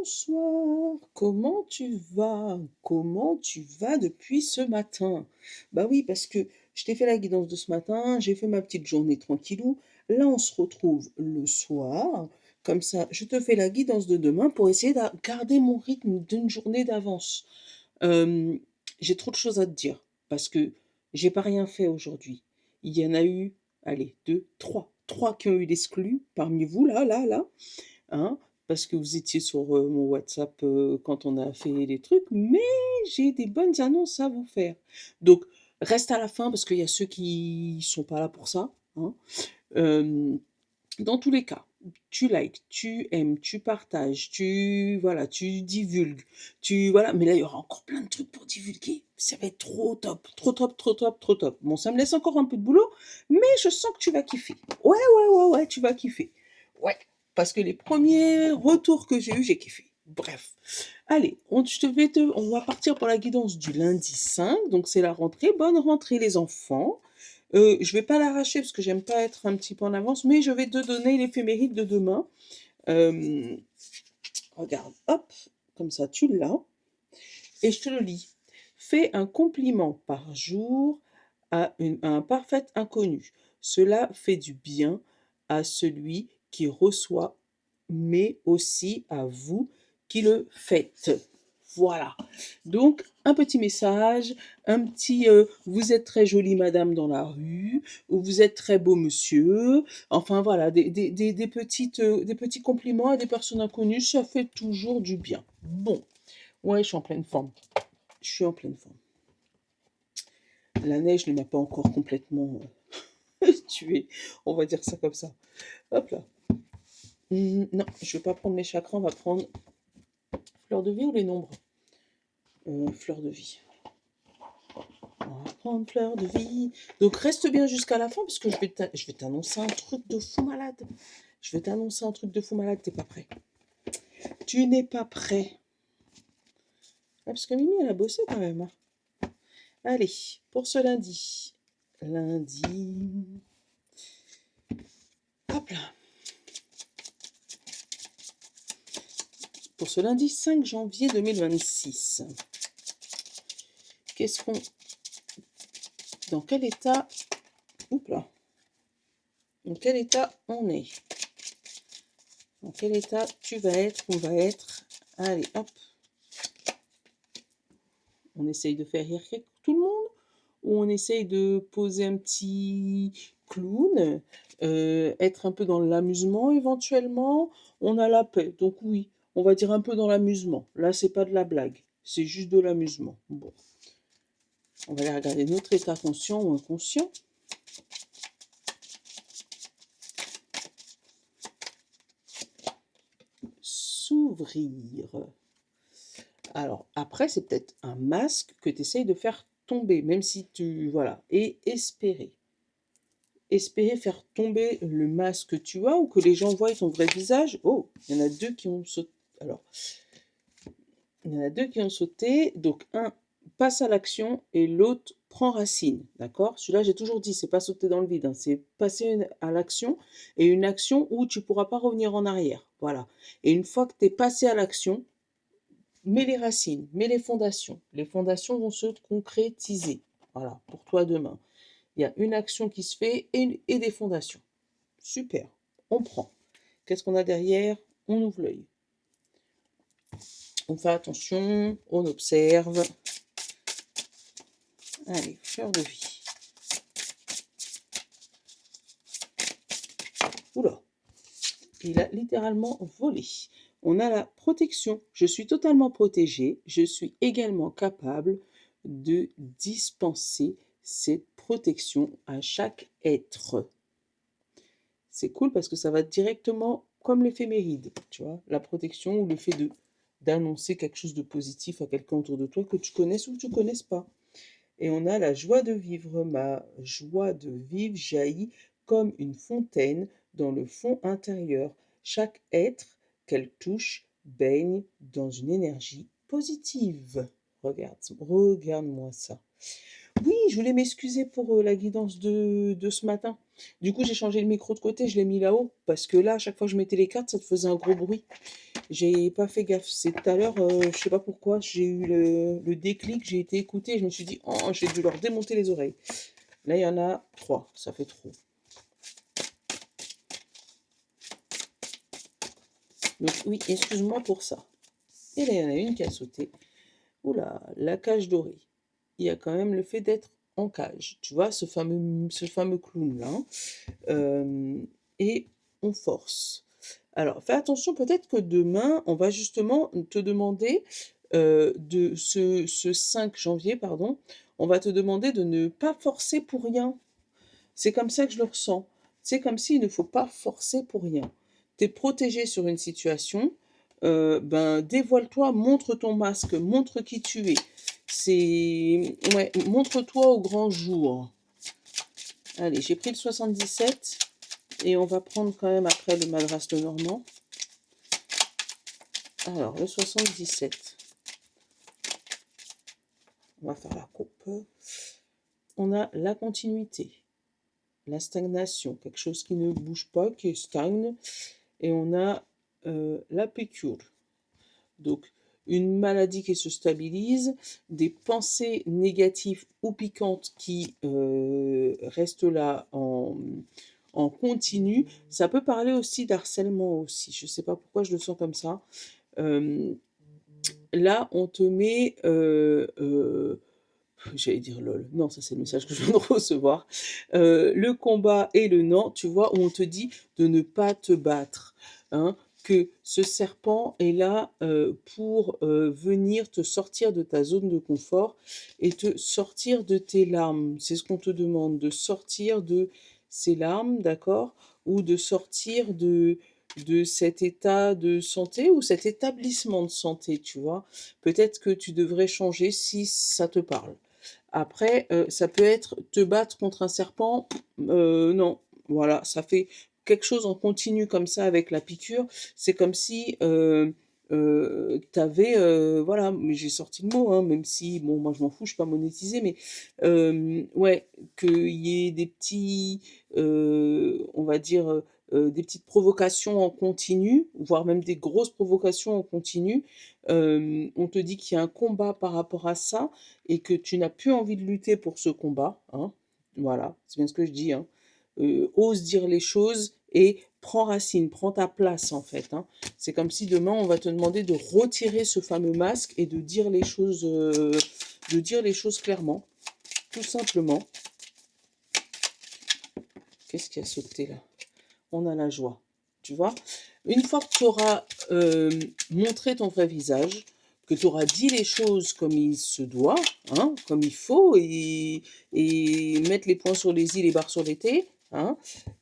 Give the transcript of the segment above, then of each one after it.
Bonsoir, comment tu vas? Comment tu vas depuis ce matin? Bah oui, parce que je t'ai fait la guidance de ce matin, j'ai fait ma petite journée tranquillou. Là, on se retrouve le soir. Comme ça, je te fais la guidance de demain pour essayer de garder mon rythme d'une journée d'avance. Euh, j'ai trop de choses à te dire parce que j'ai pas rien fait aujourd'hui. Il y en a eu, allez, deux, trois. Trois qui ont eu l'exclu parmi vous, là. Hein, parce que vous étiez sur mon WhatsApp quand on a fait les trucs, mais j'ai des bonnes annonces à vous faire. Donc, reste à la fin parce qu'il y a ceux qui sont pas là pour ça. Hein. Euh, dans tous les cas, tu likes, tu aimes, tu partages, voilà, tu divulgues, voilà. Mais là, il y aura encore plein de trucs pour divulguer. Ça va être trop top, trop top, trop top, trop top. Bon, ça me laisse encore un peu de boulot, mais je sens que tu vas kiffer. Ouais, tu vas kiffer. Ouais, parce que les premiers retours que j'ai eus, j'ai kiffé. Bref. Allez, on va partir pour la guidance du lundi 5. Donc, c'est la rentrée. Bonne rentrée, les enfants. Je vais pas l'arracher parce que j'aime pas être un petit peu en avance, mais je vais te donner l'éphéméride de demain. Euh, regarde, hop, comme ça tu l'as, et je te le lis. Fais un compliment par jour à un parfait inconnu. Cela fait du bien à celui qui reçoit, mais aussi à vous qui le faites. Voilà. Donc, un petit message, un petit vous êtes très jolie madame dans la rue, ou vous êtes très beau monsieur. Enfin, voilà, des petits compliments à des personnes inconnues, ça fait toujours du bien. Bon, ouais, je suis en pleine forme. Je suis en pleine forme. La neige ne m'a pas encore complètement tuée, on va dire ça comme ça. Hop là. Non, je vais pas prendre mes chakras, on va prendre fleur de vie ou les nombres. Fleur de vie. On va prendre fleur de vie. Donc reste bien jusqu'à la fin parce que je vais t'annoncer un truc de fou malade. Je vais t'annoncer un truc de fou malade, t'es pas prêt. Tu n'es pas prêt. Ah, parce que Mimi, elle a bossé quand même. Hein. Allez, pour ce lundi. Lundi. Hop là. Pour ce lundi 5 janvier 2026. Qu'est-ce qu'on... Dans quel état... Oups là. Dans quel état on est? Dans quel état tu vas être? On va être... Allez, hop. On essaye de faire rire tout le monde? Ou on essaye de poser un petit clown? Être un peu dans l'amusement éventuellement? On a la paix, donc oui. On va dire un peu dans l'amusement. Là, c'est pas de la blague. C'est juste de l'amusement. Bon. On va aller regarder notre état conscient ou inconscient. S'ouvrir. Alors, après, c'est peut-être un masque que tu essayes de faire tomber, même si tu... Voilà. Et espérer. Espérer faire tomber le masque que tu as ou que les gens voient ton vrai visage. Oh, il y en a deux qui ont sauté. Alors, il y en a deux qui ont sauté. Donc, un passe à l'action et l'autre prend racine. D'accord? Celui-là, j'ai toujours dit, c'est pas sauter dans le vide. Hein, c'est passer à l'action et une action où tu pourras pas revenir en arrière. Voilà. Et une fois que tu es passé à l'action, mets les racines, mets les fondations. Les fondations vont se concrétiser. Voilà, pour toi demain. Il y a une action qui se fait et des fondations. Super, on prend. Qu'est-ce qu'on a derrière? On ouvre l'œil. On fait attention, on observe. Allez, fleur de vie. Oula, il a littéralement volé. On a la protection. Je suis totalement protégée. Je suis également capable de dispenser cette protection à chaque être. C'est cool parce que ça va directement comme l'éphéméride, tu vois, la protection ou le fait d'annoncer quelque chose de positif à quelqu'un autour de toi que tu connaisses ou que tu ne connaisses pas. Et on a la joie de vivre. Ma joie de vivre jaillit comme une fontaine dans le fond intérieur. Chaque être qu'elle touche baigne dans une énergie positive. Regarde-moi ça. Oui, je voulais m'excuser pour la guidance de ce matin. Du coup, j'ai changé le micro de côté, je l'ai mis là-haut, parce que là, à chaque fois que je mettais les cartes, ça te faisait un gros bruit. J'ai pas fait gaffe. C'est tout à l'heure, je sais pas pourquoi, j'ai eu le déclic, j'ai été écoutée, je me suis dit: «Oh, j'ai dû leur démonter les oreilles». Là, il y en a 3, ça fait trop. Donc oui, excuse-moi pour ça. Et là, il y en a une qui a sauté. Ouh là, la cage dorée. Il y a quand même le fait d'être en cage. Tu vois, ce fameux clown-là. Et on force. Alors, fais attention, peut-être que demain, on va justement te demander, de ce 5 janvier, pardon, on va te demander de ne pas forcer pour rien. C'est comme ça que je le ressens. C'est comme s'il ne faut pas forcer pour rien. Tu es protégé sur une situation, ben, dévoile-toi, montre ton masque, montre qui tu es. C'est ouais, montre-toi au grand jour. Allez, j'ai pris le 77 et on va prendre quand même après le Madras Lenormand. Alors, le 77. On va faire la coupe. On a la continuité, la stagnation, quelque chose qui ne bouge pas, qui stagne. Et on a la piqûre. Donc, une maladie qui se stabilise, des pensées négatives ou piquantes qui restent là en continu. Ça peut parler aussi d'harcèlement aussi. Je ne sais pas pourquoi je le sens comme ça. Là, on te met, j'allais dire lol, non, ça c'est le message que je viens de recevoir. Le combat et le non, tu vois, où on te dit de ne pas te battre, hein, que ce serpent est là pour venir te sortir de ta zone de confort et te sortir de tes larmes. C'est ce qu'on te demande, de sortir de ces larmes, d'accord? Ou de sortir de cet état de santé ou cet établissement de santé, tu vois. Peut-être que tu devrais changer si ça te parle. Après, ça peut être te battre contre un serpent, non, voilà, ça fait quelque chose en continu comme ça avec la piqûre. C'est comme si, tu avais, voilà, mais j'ai sorti le mot, hein, même si, bon, moi je m'en fous, je suis pas monétisée, mais ouais, qu'il y ait des petits, on va dire, des petites provocations en continu, voire même des grosses provocations en continu. On te dit qu'il y a un combat par rapport à ça et que tu n'as plus envie de lutter pour ce combat, hein. Voilà, c'est bien ce que je dis, hein. Ose dire les choses et prends racine, prends ta place en fait, hein. C'est comme si demain on va te demander de retirer ce fameux masque et de dire les choses clairement, tout simplement. Qu'est-ce qui a sauté là? On a la joie, tu vois? Une fois que tu auras montré ton vrai visage, que tu auras dit les choses comme il se doit, hein, comme il faut, et mettre les points sur les i, les barres sur les t, hein,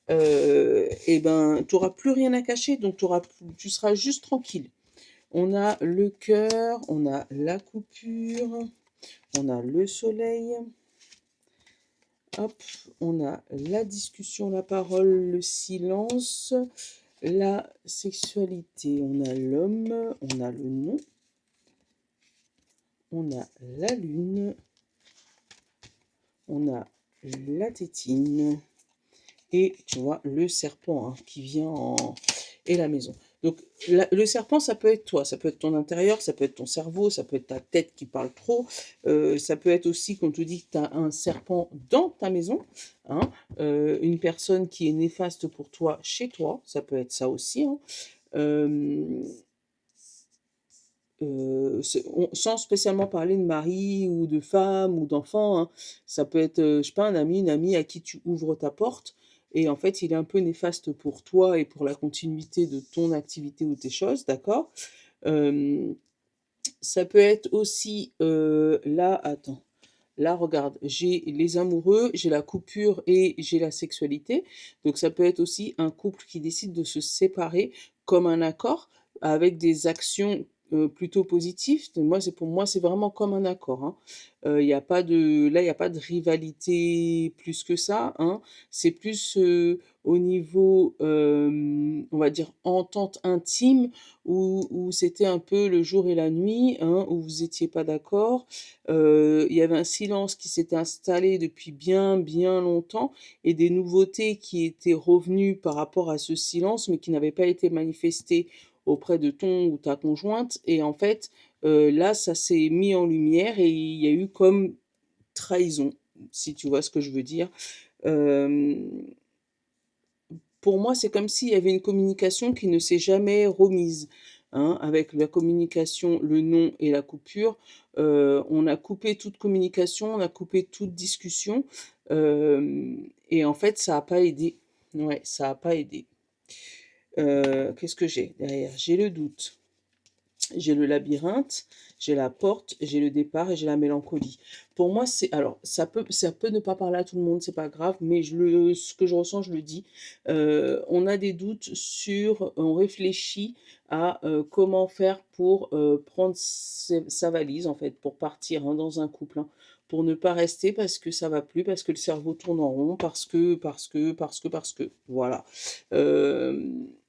et ben, tu n'auras plus rien à cacher, donc tu seras juste tranquille. On a le cœur, on a la coupure, on a le soleil. Hop, on a la discussion, la parole, le silence, la sexualité. On a l'homme, on a le nom, on a la lune, on a la tétine et tu vois le serpent, hein, qui vient et la maison. Donc le serpent, ça peut être toi, ça peut être ton intérieur, ça peut être ton cerveau, ça peut être ta tête qui parle trop, ça peut être aussi qu'on te dit que tu as un serpent dans ta maison, hein, une personne qui est néfaste pour toi chez toi, ça peut être ça aussi, hein. Euh, sans spécialement parler de mari ou de femme ou d'enfant, hein. Ça peut être, je sais pas, un ami, une amie à qui tu ouvres ta porte et en fait, il est un peu néfaste pour toi et pour la continuité de ton activité ou tes choses, d'accord? Hem, Ça peut être aussi, là, attends, là, regarde, j'ai les amoureux, j'ai la coupure et j'ai la sexualité. Donc ça peut être aussi un couple qui décide de se séparer comme un accord avec des actions, plutôt positives. Pour moi, c'est vraiment comme un accord, hein. Il y a pas de là, il y a pas de rivalité plus que ça, hein. C'est plus, au niveau, on va dire entente intime où c'était un peu le jour et la nuit, hein, où vous étiez pas d'accord. Il y avait un silence qui s'était installé depuis bien, bien longtemps et des nouveautés qui étaient revenues par rapport à ce silence, mais qui n'avaient pas été manifestées auprès de ton ou ta conjointe et en fait, là, ça s'est mis en lumière et il y a eu comme trahison, si tu vois ce que je veux dire. Hem, pour moi, c'est comme s'il y avait une communication qui ne s'est jamais remise, hein. Avec la communication, le non et la coupure, on a coupé toute communication, on a coupé toute discussion, et en fait, ça a pas aidé. Ouais, ça a pas aidé. Qu'est-ce que j'ai derrière? J'ai le doute. J'ai le labyrinthe, j'ai la porte, j'ai le départ et j'ai la mélancolie. Pour moi, c'est alors ça peut ne pas parler à tout le monde, c'est pas grave, mais ce que je ressens, je le dis. On a des doutes on réfléchit à comment faire pour prendre sa valise, en fait, pour partir hein, dans un couple, hein, pour ne pas rester parce que ça va plus, parce que le cerveau tourne en rond, parce que, voilà.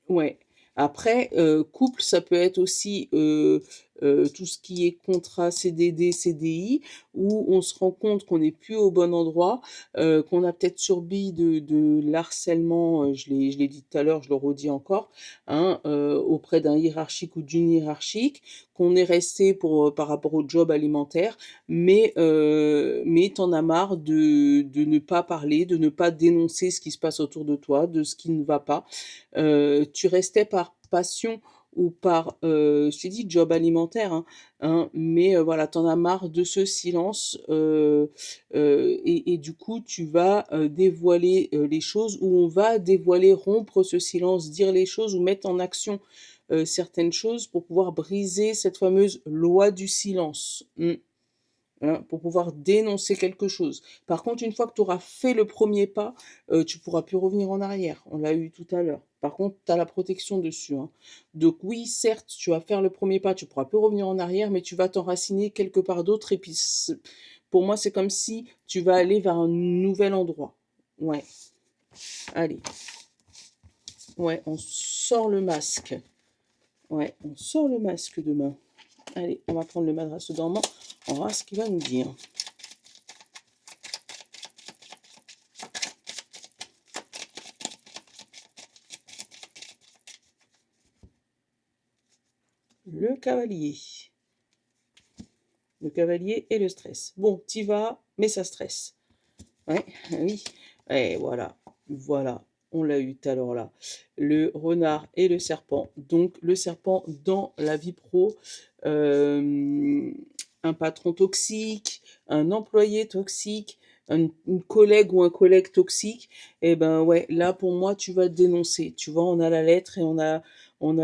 Ouais. Après, couple, ça peut être aussi, tout ce qui est contrat CDD, CDI, où on se rend compte qu'on n'est plus au bon endroit, qu'on a peut-être subi de l'harcèlement, je l'ai dit tout à l'heure, je le redis encore, hein, auprès d'un hiérarchique ou d'une hiérarchique, qu'on est resté par rapport au job alimentaire, mais tu en as marre de ne pas parler, de ne pas dénoncer ce qui se passe autour de toi, de ce qui ne va pas. Tu restais par passion ou par, je t'ai dit job alimentaire, hein, mais voilà, tu en as marre de ce silence, et du coup, tu vas, dévoiler, les choses ou on va dévoiler, rompre ce silence, dire les choses ou mettre en action, certaines choses pour pouvoir briser cette fameuse loi du silence. Mmh. Hein, pour pouvoir dénoncer quelque chose. Par contre, une fois que tu auras fait le premier pas, tu pourras plus revenir en arrière. On l'a eu tout à l'heure. Par contre, tu as la protection dessus, hein. Donc oui, certes, tu vas faire le premier pas, tu pourras plus revenir en arrière, mais tu vas t'enraciner quelque part d'autre et puis pour moi, c'est comme si tu vas aller vers un nouvel endroit. Ouais, allez. Ouais, on sort le masque. Ouais, on sort le masque demain. Allez, on va prendre le madras dormant. On verra ce qu'il va nous dire. Le cavalier. Le cavalier et le stress. Bon, t'y vas, mais ça stresse. Ouais, oui. Et voilà, voilà. On l'a eu tout à l'heure là. Le renard et le serpent. Donc, le serpent dans la vie pro, euh, un patron toxique, un employé toxique, une collègue ou un collègue toxique. Et ben ouais, là pour moi, tu vas dénoncer. Tu vois, on a la lettre et on a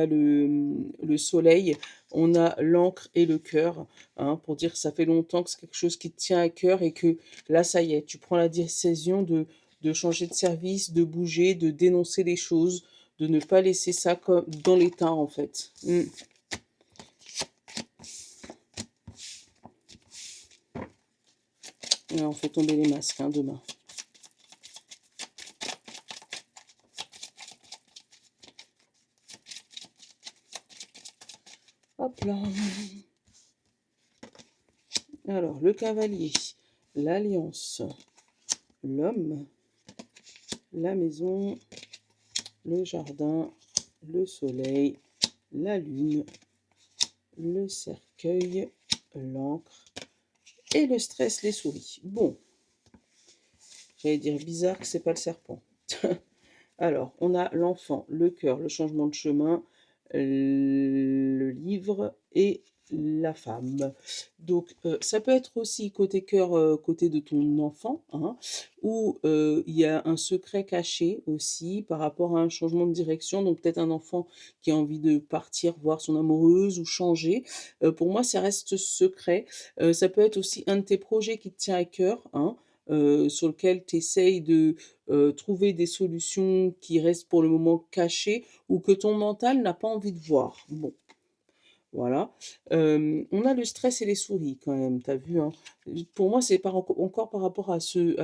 le soleil, on a l'encre et le cœur, hein, pour dire que ça fait longtemps que c'est quelque chose qui te tient à cœur et que là, ça y est, tu prends la décision de changer de service, de bouger, de dénoncer les choses, de ne pas laisser ça comme dans l'état, en fait. Ouais, on fait tomber les masques hein, demain. Hop là. Alors, le cavalier, l'alliance, l'homme, la maison, le jardin, le soleil, la lune, le cercueil, l'encre et le stress, les souris. Bon, j'allais dire bizarre que c'est pas le serpent. Alors, on a l'enfant, le cœur, le changement de chemin, le livre et la femme. Donc, ça peut être aussi côté cœur, côté de ton enfant, hein, où il y a un secret caché aussi par rapport à un changement de direction. Donc, peut-être un enfant qui a envie de partir voir son amoureuse ou changer. Pour moi, ça reste secret. Ça peut être aussi un de tes projets qui te tient à cœur, hein, sur lequel tu essayes de trouver des solutions qui restent pour le moment cachées ou que ton mental n'a pas envie de voir. Bon, voilà. On a le stress et les souris quand même, tu as vu, hein? Pour moi, c'est encore par rapport à ce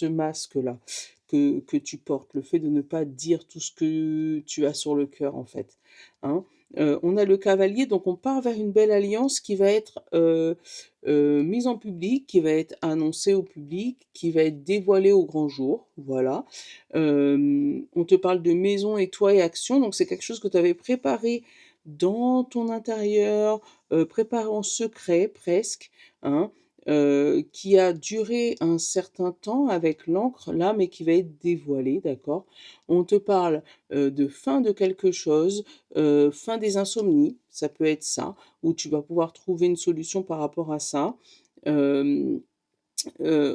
masque-là que tu portes, le fait de ne pas dire tout ce que tu as sur le cœur, en fait, hein? On a le cavalier, donc on part vers une belle alliance qui va être mise en public, qui va être annoncée au public, qui va être dévoilée au grand jour. Voilà. On te parle de maison et toit et action, donc c'est quelque chose que tu avais préparé dans ton intérieur, préparé en secret presque, hein, qui a duré un certain temps avec l'encre là, mais qui va être dévoilé, d'accord? On te parle de fin de quelque chose, fin des insomnies, ça peut être ça, où tu vas pouvoir trouver une solution par rapport à ça. Hem,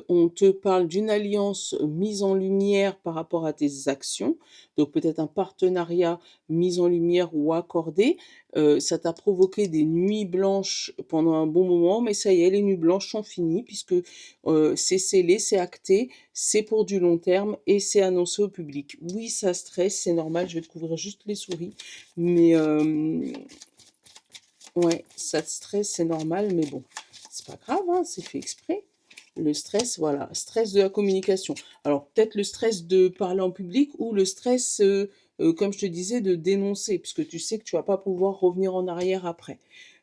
on te parle d'une alliance mise en lumière par rapport à tes actions, donc peut-être un partenariat mis en lumière ou accordé. Ça t'a provoqué des nuits blanches pendant un bon moment, mais ça y est, les nuits blanches sont finies puisque, c'est scellé, c'est acté, c'est pour du long terme et c'est annoncé au public. Oui, ça stresse, c'est normal, je vais te couvrir juste les souris, mais ouais, ça te stresse, c'est normal, mais bon, c'est pas grave, hein, c'est fait exprès. Le stress, voilà, stress de la communication. Alors peut-être le stress de parler en public ou le stress, comme je te disais, de dénoncer, puisque tu sais que tu vas pas pouvoir revenir en arrière après.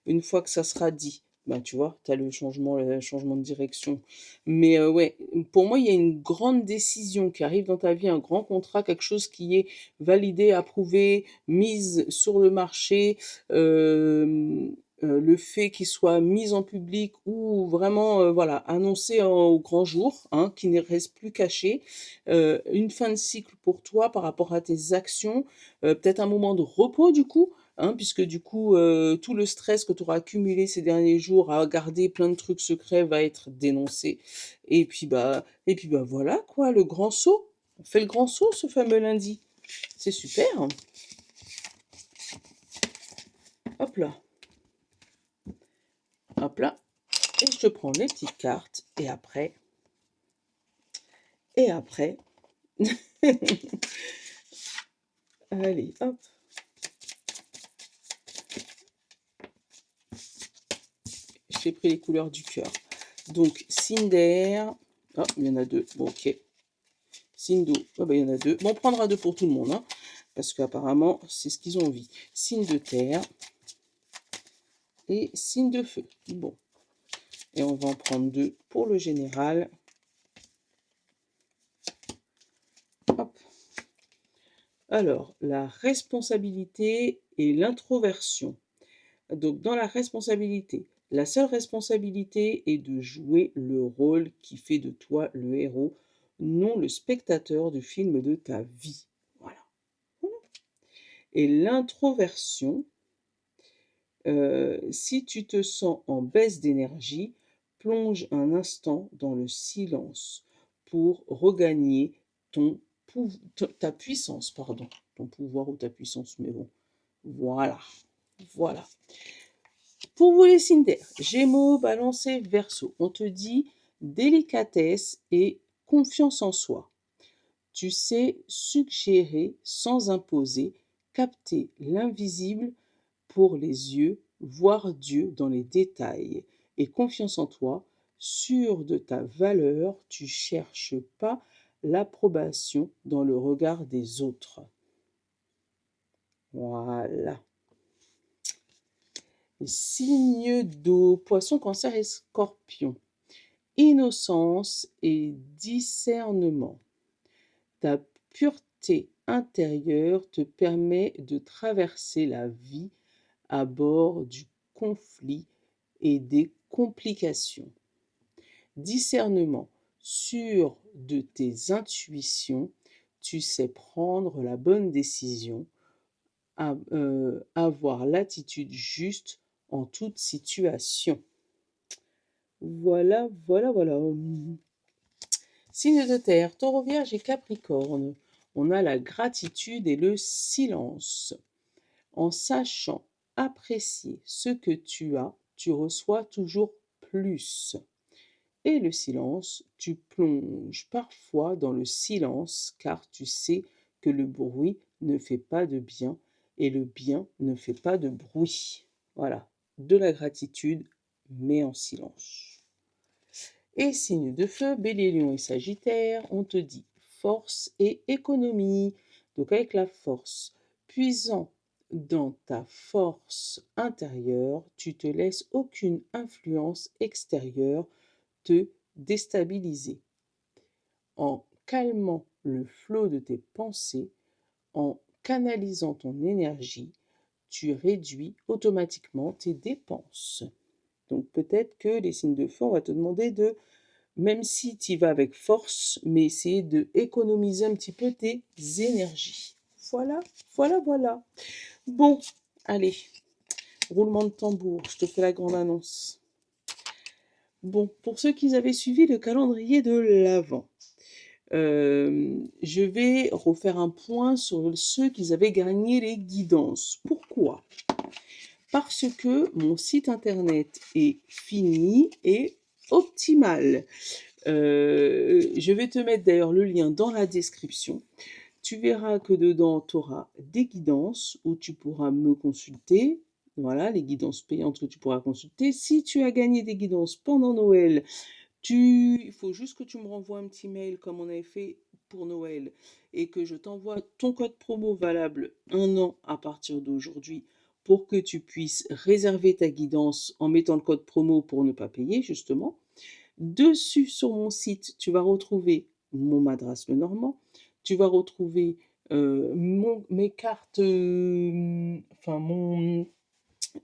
Une fois que ça sera dit, ben tu vois, tu as le changement de direction. Mais ouais, pour moi, il y a une grande décision qui arrive dans ta vie, un grand contrat, quelque chose qui est validé, approuvé, mise sur le marché, le fait qu'il soit mis en public ou vraiment, voilà, annoncé au grand jour, hein, qu'il ne reste plus caché. Une fin de cycle pour toi par rapport à tes actions, peut-être un moment de repos du coup, hein, puisque du coup, tout le stress que tu auras accumulé ces derniers jours à garder plein de trucs secrets va être dénoncé et puis, bah, voilà quoi, le grand saut. On fait le grand saut ce fameux lundi. C'est super. Hop là. Hop là, et je prends les petites cartes, et après, allez, hop, j'ai pris les couleurs du cœur. Donc, Cinder, oh, il y en a deux, bon, ok. Signe d'eau, oh, bah, il y en a deux. Bon, on prendra deux pour tout le monde, hein, parce qu'apparemment, c'est ce qu'ils ont envie. Signe de terre et signe de feu. Bon, et on va en prendre deux pour le général. Hop. Alors, la responsabilité et l'introversion. Donc, dans la responsabilité, la seule responsabilité est de jouer le rôle qui fait de toi le héros, non le spectateur du film de ta vie. Voilà. Et l'introversion, si tu te sens en baisse d'énergie, plonge un instant dans le silence pour regagner ta puissance, pardon, ton pouvoir ou ta puissance, mais bon, voilà, voilà. Pour vous les signes d'air, Gémeaux, Balance et Verseau, on te dit délicatesse et confiance en soi. Tu sais suggérer sans imposer, capter l'invisible pour les yeux, voir Dieu dans les détails. Et confiance en toi, sûr de ta valeur, tu cherches pas l'approbation dans le regard des autres. Voilà. Signe d'eau, Poisson, Cancer et Scorpion. Innocence et discernement. Ta pureté intérieure te permet de traverser la vie à bord du conflit et des complications. Discernement, sûr de tes intuitions, tu sais prendre la bonne décision, avoir l'attitude juste en toute situation. Voilà, voilà, voilà. Signe de terre, Taureau, Vierge et Capricorne. On a la gratitude et le silence. En sachant apprécier ce que tu as, tu reçois toujours plus. Et le silence, tu plonges parfois dans le silence car tu sais que le bruit ne fait pas de bien et le bien ne fait pas de bruit. Voilà, de la gratitude, mais en silence. Et signe de feu, Bélier, Lion et Sagittaire, on te dit force et économie. Donc avec la force, puisant dans ta force intérieure, tu te laisses aucune influence extérieure te déstabiliser. En calmant le flot de tes pensées, en canalisant ton énergie, tu réduis automatiquement tes dépenses. Donc peut-être que les signes de feu, on va te demander de, même si tu y vas avec force, mais essayer de économiser un petit peu tes énergies. Voilà, voilà, voilà. Bon, allez, roulement de tambour, je te fais la grande annonce. Bon, pour ceux qui avaient suivi le calendrier de l'Avent, je vais refaire un point sur ceux qui avaient gagné les guidances. Pourquoi? Parce que mon site internet est fini et optimal. Je vais te mettre d'ailleurs le lien dans la description. Tu verras que dedans, tu auras des guidances où tu pourras me consulter. Voilà, les guidances payantes que tu pourras consulter. Si tu as gagné des guidances pendant Noël, il faut juste que tu me renvoies un petit mail comme on avait fait pour Noël et que je t'envoie ton code promo valable 1 an à partir d'aujourd'hui pour que tu puisses réserver ta guidance en mettant le code promo pour ne pas payer justement. Dessus sur mon site, tu vas retrouver mon Madras Lenormand, tu vas retrouver mes cartes, enfin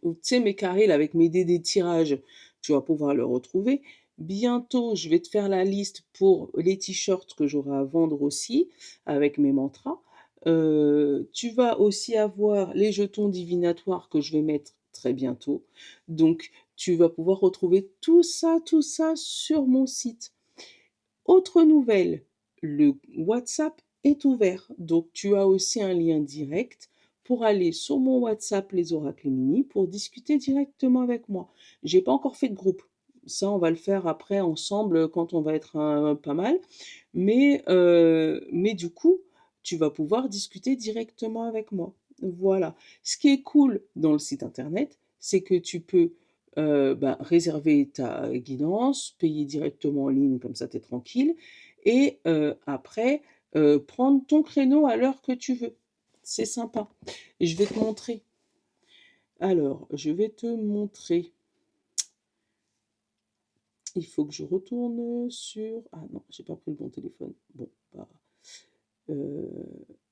tu sais, mes carrés là, avec mes dés des tirages, tu vas pouvoir le retrouver. Bientôt, je vais te faire la liste pour les t-shirts que j'aurai à vendre aussi, avec mes mantras. Tu vas aussi avoir les jetons divinatoires que je vais mettre très bientôt. Donc, tu vas pouvoir retrouver tout ça sur mon site. Autre nouvelle, le WhatsApp est ouvert. Donc, tu as aussi un lien direct pour aller sur mon WhatsApp Les Oracles Mini pour discuter directement avec moi. J'ai pas encore fait de groupe. Ça, on va le faire après ensemble quand on va être pas mal. Mais du coup, tu vas pouvoir discuter directement avec moi. Voilà. Ce qui est cool dans le site internet, c'est que tu peux réserver ta guidance, payer directement en ligne, comme ça tu es tranquille, et après, prendre ton créneau à l'heure que tu veux. C'est sympa. Et je vais te montrer. Alors, je vais te montrer. Il faut que je retourne sur... Ah non, j'ai pas pris le bon téléphone. Bon, bah...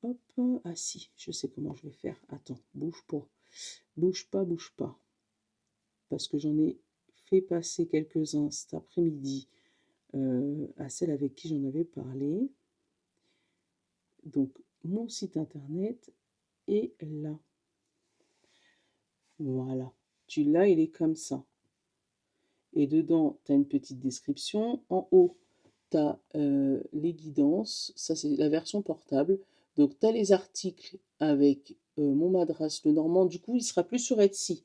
hop. Ah si, je sais comment je vais faire. Attends, bouge pas. Bouge pas, bouge pas. Parce que j'en ai fait passer quelques-uns cet après-midi à celle avec qui j'en avais parlé. Donc, mon site internet est là. Voilà. Tu l'as, il est comme ça. Et dedans, tu as une petite description. En haut, tu as les guidances. Ça, c'est la version portable. Donc, tu as les articles avec mon Madras Lenormand. Du coup, il sera plus sur Etsy.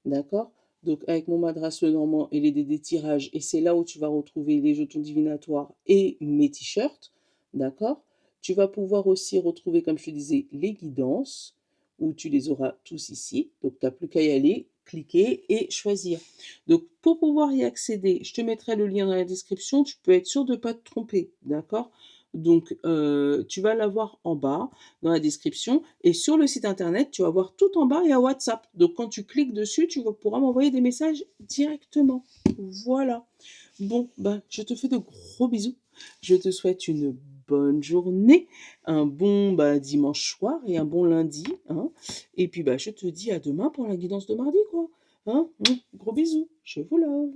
D'accord? Donc, avec mon Madras Lenormand et les dés des tirages. Et c'est là où tu vas retrouver les jetons divinatoires et mes t-shirts. D'accord? Tu vas pouvoir aussi retrouver, comme je te disais, les guidances, où tu les auras tous ici. Donc, tu n'as plus qu'à y aller, cliquer et choisir. Donc, pour pouvoir y accéder, je te mettrai le lien dans la description. Tu peux être sûr de ne pas te tromper. D'accord? Donc, tu vas l'avoir en bas dans la description. Et sur le site internet, tu vas voir tout en bas, il y a WhatsApp. Donc, quand tu cliques dessus, tu pourras m'envoyer des messages directement. Voilà. Bon, bah, je te fais de gros bisous. Je te souhaite une bonne journée, un bon dimanche soir et un bon lundi. Hein. Et puis, je te dis à demain pour la guidance de mardi, quoi. Hein. Gros bisous. Je vous love.